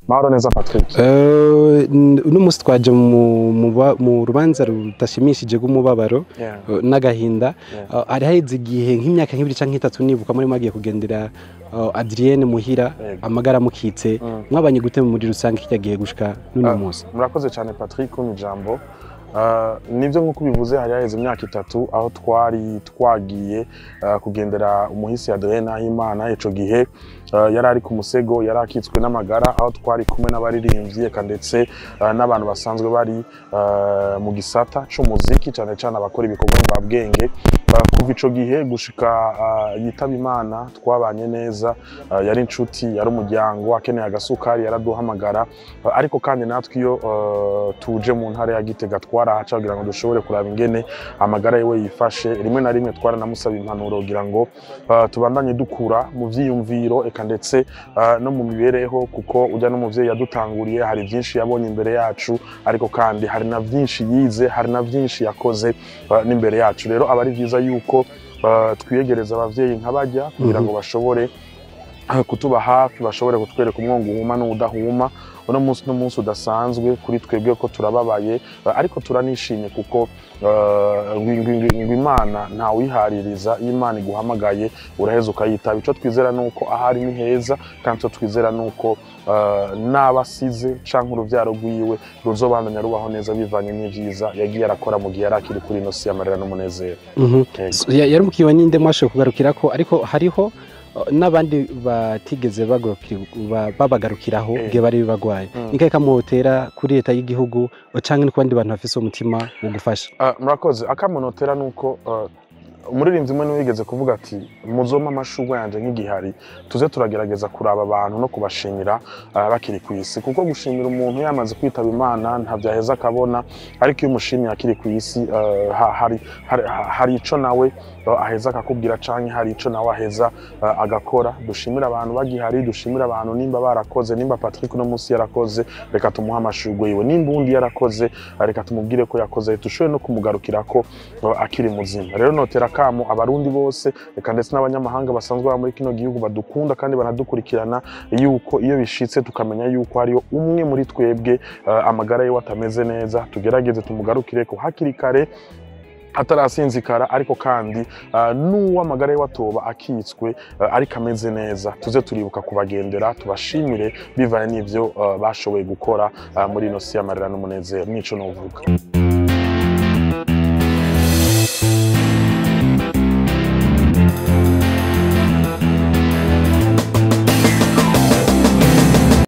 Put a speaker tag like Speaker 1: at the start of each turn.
Speaker 1: Mahoro neza Patrick.
Speaker 2: Uno musi twaje mu rubanza rutashimishije rw'umubabaro n'agahinda. Hari haheze igihe nk'imyaka nk'ibiri canke itatu nibuka muri magiye kugendera Adrienne muhira amagara mukitse mwabanye gute muri rusange kiryagiye gushika n'uno musi.
Speaker 1: Murakoze cyane Patrick ku mijambo. Nivyo nkuko bivuze hari haheze imyaka itatu aho twari twagiye kugendera umuhisi Adrienne Nahimana. Ico gihe yari ari ku musego, yari akitswe n'amagara, aho twari kumwe n'abaririmbyi eka ndetse n'abantu basanzwe bari mu gisata c'umuziki cyane cyane abakora ibikorwa mu babwenge. Kuva ico gihe gushika yitaba Imana twabanye neza, yari inshuti, yari umuryango, akeneye agasukari yaraduhamagara, ariko kandi natwe iyo tuje mu ntara ya Gitega twarahaca kugira ngo dushobore kuraba ingene amagara yewe yifashe. Rimwe na rimwe twaranamusaba impanuro kugira ngo tubandanye dukura mu vyiyumviro eka ndetse no mu mibereho, kuko ujya n'umuvyeyi yadutanguriye, hari byinshi yabonye imbere yacu, ariko kandi hari na byinshi yize, hari na byinshi yakoze n'imbere yacu. Rero abari vyiza yuko twiyegereza abavyeyi nk'abajya kugira ngo bashobore kutuba hafi, bashobore kutwereka umwongo uhuma n'udahuma. Uno munsi udasanzwe kuri twebwe ko turababaye, ariko turanishimye kuko Imana nta wihaririza. Imana iguhamagaye uraheza ukayitaba. Ico twizera nuko ahari ni heza, kandi ico twizera nuko n'abasize canke uruvyaro rwiwe ruzobandanya rubaho neza bivanye n'ivyiza yagiye arakora mu gihe yari akiri kuri ino si y'amarira n'umunezero.
Speaker 2: Yari mukiwe ninde mwashoboye kugarukirako, ariko hariho n'abandi batigeze babagarukiraho igihe bari bagwaye. Nikaye kamotera kuri leta y'igihugu canke ku bandi bantu bafise umutima wo gufasha?
Speaker 1: Murakoze. Akamonotera nuko umuririmbyi umwe niwigeze kuvuga ati muzoma amashurwe yanje nk'igihari, tuze turagerageza kuraba abantu no kubashimira bakiri ku isi, kuko gushimira umuntu yamaze kwitaba Imana ntavyaheza akabona, ariko iyo umushimiye akiri ku isi hari ico nawe aheza akakubwira canke hari ico nawe aheza agakora. Dushimira abantu bagihari, dushimira abantu nimba barakoze, nimba Patrick no musi yarakoze reka tumuha amashurwe yiwe, nimba undi yarakoze reka tumubwire ko yakoze, tushoboye no kumugarukirako akiri muzima. Rero notera kamo abarundi bose eka ndetse n'abanyamahanga basanzwe baba muri kino gihugu badukunda kandi banadukurikirana, yuko iyo bishitse tukamenya yuko hariyo umwe muri twebwe amagara ye atameze neza, tugerageze tumugarukireko hakiri kare atarasinzikara, ariko kandi n'uwo amagara ye atoba akitswe ariko ameze neza, tuze turibuka kubagendera tubashimire bivanye n'ivyo bashoboye gukora muri ino si y'amarira n'umunezero. Nico novuga.